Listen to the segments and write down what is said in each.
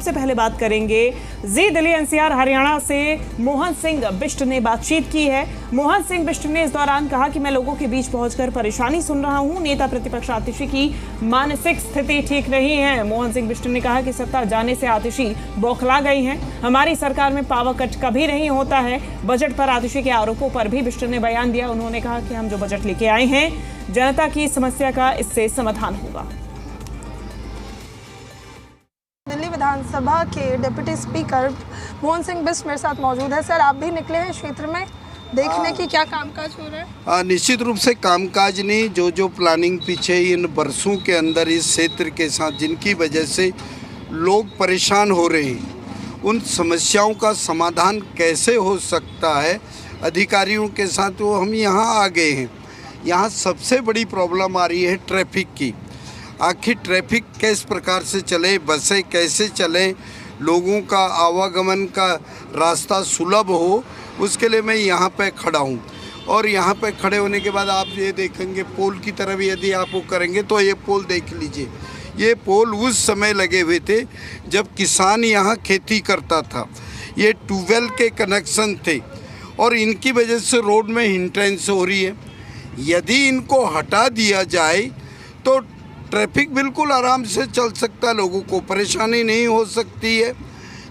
सबसे पहले बात करेंगे जी दिल्ली एनसीआर हरियाणा से मोहन सिंह बिष्ट ने बातचीत की है। मोहन सिंह बिष्ट ने इस दौरान कहा कि मैं लोगों के बीच पहुंचकर परेशानी सुन रहा हूं। नेता प्रतिपक्ष आतिशी की मानसिक स्थिति ठीक नहीं है। मोहन सिंह बिष्ट ने कहा कि सत्ता जाने से आतिशी बौखला गई हैं। हमारी सरकार में पावर कट कभी नहीं होता है। बजट पर आतिशी के आरोपों पर भी बिष्ट ने बयान दिया। उन्होंने कहा कि हम जो बजट लेके आए हैं जनता की समस्या का इससे समाधान होगा। दिल्ली विधानसभा के डिप्टी स्पीकर मोहन सिंह बिष्ट मेरे साथ मौजूद है। सर, आप भी निकले हैं क्षेत्र में देखने की क्या कामकाज हो रहा है? निश्चित रूप से कामकाज नहीं, जो प्लानिंग पीछे इन बरसों के अंदर इस क्षेत्र के साथ जिनकी वजह से लोग परेशान हो रहे हैं, उन समस्याओं का समाधान कैसे हो सकता है अधिकारियों के साथ, वो हम यहाँ आ गए हैं। यहाँ सबसे बड़ी प्रॉब्लम आ रही है ट्रैफिक की। आखिर ट्रैफिक किस प्रकार से चले, बसें कैसे चलें, लोगों का आवागमन का रास्ता सुलभ हो, उसके लिए मैं यहाँ पे खड़ा हूँ। और यहाँ पे खड़े होने के बाद आप ये देखेंगे पोल की तरफ यदि आप वो करेंगे तो ये पोल देख लीजिए। ये पोल उस समय लगे हुए थे जब किसान यहाँ खेती करता था। ये ट्यूबवेल के कनेक्शन थे और इनकी वजह से रोड में हिंड्रेंस हो रही है। यदि इनको हटा दिया जाए तो ट्रैफिक बिल्कुल आराम से चल सकता है, लोगों को परेशानी नहीं हो सकती है।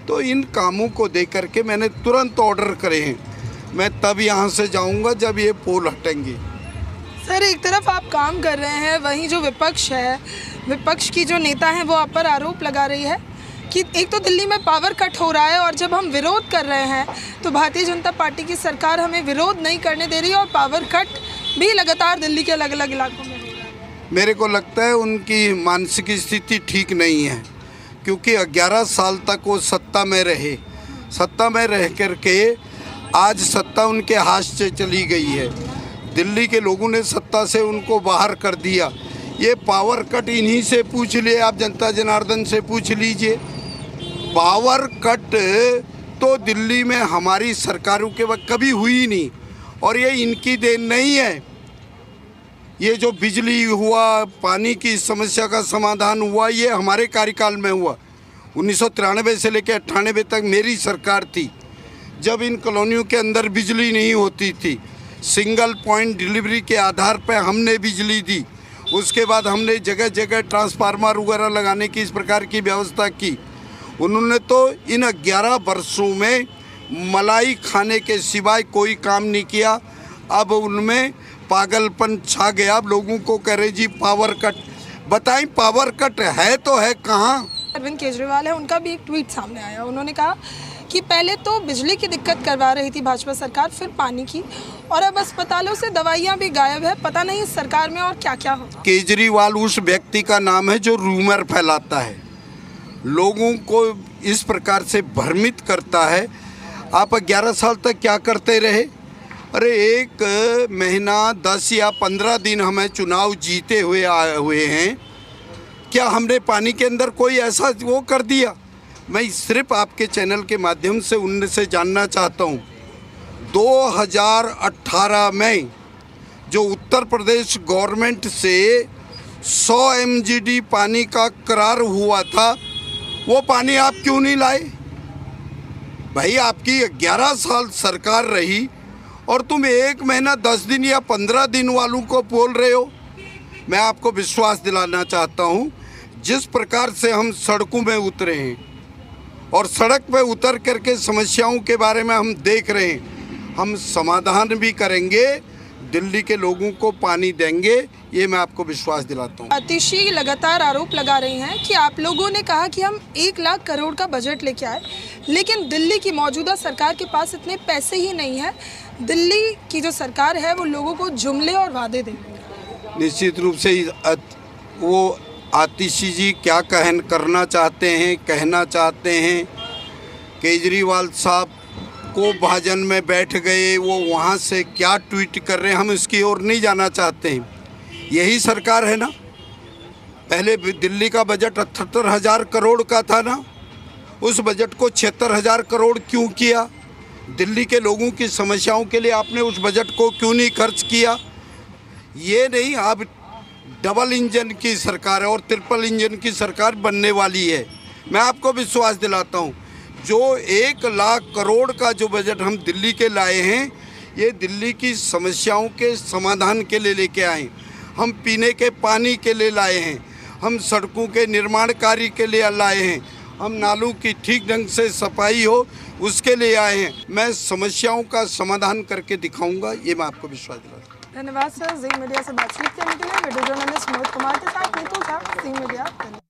तो इन कामों को देख करके मैंने तुरंत ऑर्डर करे हैं। मैं तब यहाँ से जाऊँगा जब ये पोल हटेंगे। सर, एक तरफ आप काम कर रहे हैं, वहीं जो विपक्ष है, विपक्ष की जो नेता हैं वो आप पर आरोप लगा रही है कि एक तो दिल्ली में पावर कट हो रहा है और जब हम विरोध कर रहे हैं तो भारतीय जनता पार्टी की सरकार हमें विरोध नहीं करने दे रही और पावर कट भी लगातार दिल्ली के अलग अलग इलाकों में हो रहा है। मेरे को लगता है उनकी मानसिक स्थिति ठीक नहीं है, क्योंकि 11 साल तक वो सत्ता में रहे। सत्ता में रह करके आज सत्ता उनके हाथ से चली गई है। दिल्ली के लोगों ने सत्ता से उनको बाहर कर दिया। ये पावर कट इन्हीं से पूछ लिए, आप जनता जनार्दन से पूछ लीजिए। पावर कट तो दिल्ली में हमारी सरकारों के वक्त कभी हुई नहीं और ये इनकी देन नहीं है। ये जो बिजली हुआ, पानी की समस्या का समाधान हुआ, ये हमारे कार्यकाल में हुआ। 1993 से लेकर 98 तक मेरी सरकार थी, जब इन कॉलोनियों के अंदर बिजली नहीं होती थी। सिंगल पॉइंट डिलीवरी के आधार पर हमने बिजली दी। उसके बाद हमने जगह जगह ट्रांसफार्मर वगैरह लगाने की इस प्रकार की व्यवस्था की। उन्होंने तो इन 11 वर्षों में मलाई खाने के सिवाय कोई काम नहीं किया। अब उनमें पागलपन छा गया। अब लोगों को कह रहे जी पावर कट। बताएं पावर कट है तो है कहाँ? अरविंद केजरीवाल है, उनका भी एक ट्वीट सामने आया। उन्होंने कहा कि पहले तो बिजली की दिक्कत करवा रही थी भाजपा सरकार, फिर पानी की, और अब अस्पतालों से दवाइयाँ भी गायब है। पता नहीं इस सरकार में और क्या क्या होगा। केजरीवाल उस व्यक्ति का नाम है जो रूमर फैलाता है, लोगों को इस प्रकार से भ्रमित करता है। आप 11 साल तक क्या करते रहे? अरे 1 महीना 10 या 15 दिन हमें चुनाव जीते हुए आए हुए हैं। क्या हमने पानी के अंदर कोई ऐसा वो कर दिया? मैं सिर्फ आपके चैनल के माध्यम से उनसे जानना चाहता हूँ, 2018 में जो उत्तर प्रदेश गवर्नमेंट से 100 MGD पानी का करार हुआ था, वो पानी आप क्यों नहीं लाए? भाई, आपकी 11 साल सरकार रही और तुम 1 महीना 10 दिन या 15 दिन वालों को बोल रहे हो। मैं आपको विश्वास दिलाना चाहता हूँ, जिस प्रकार से हम सड़कों में उतरे हैं और सड़क पे उतर करके समस्याओं के बारे में हम देख रहे हैं, हम समाधान भी करेंगे, दिल्ली के लोगों को पानी देंगे, ये मैं आपको विश्वास दिलाता हूँ। आतिशी लगातार आरोप लगा रही हैं कि आप लोगों ने कहा कि हम 1 लाख करोड़ का बजट लेके आए, लेकिन दिल्ली की मौजूदा सरकार के पास इतने पैसे ही नहीं है। दिल्ली की जो सरकार है वो लोगों को जुमले और वादे दे। निश्चित रूप से वो आतिशी जी क्या कहना चाहते हैं। केजरीवाल साहब को भाजन में बैठ गए, वो वहाँ से क्या ट्वीट कर रहे हैं हम इसकी ओर नहीं जाना चाहते हैं। यही सरकार है ना? पहले दिल्ली का बजट 78,000 करोड़ का था ना, उस बजट को 76,000 करोड़ क्यों किया? दिल्ली के लोगों की समस्याओं के लिए आपने उस बजट को क्यों नहीं खर्च किया? ये नहीं, अब डबल इंजन की सरकार है और ट्रिपल इंजन की सरकार बनने वाली है। मैं आपको विश्वास दिलाता हूँ, जो 1 लाख करोड़ का जो बजट हम दिल्ली के लाए हैं, ये दिल्ली की समस्याओं के समाधान के लिए लेके आए। हम पीने के पानी के लिए लाए हैं, हम सड़कों के निर्माण कार्य के लिए लाए हैं, हम नालों की ठीक ढंग से सफाई हो उसके लिए आए हैं। मैं समस्याओं का समाधान करके दिखाऊंगा, ये मैं आपको विश्वास दिलाता हूँ। धन्यवाद सर, जी मीडिया से बातचीत करने के लिए। वीडियो जर्नलिस्ट मोहित कुमार के साथ नीतू झा, जी मीडिया।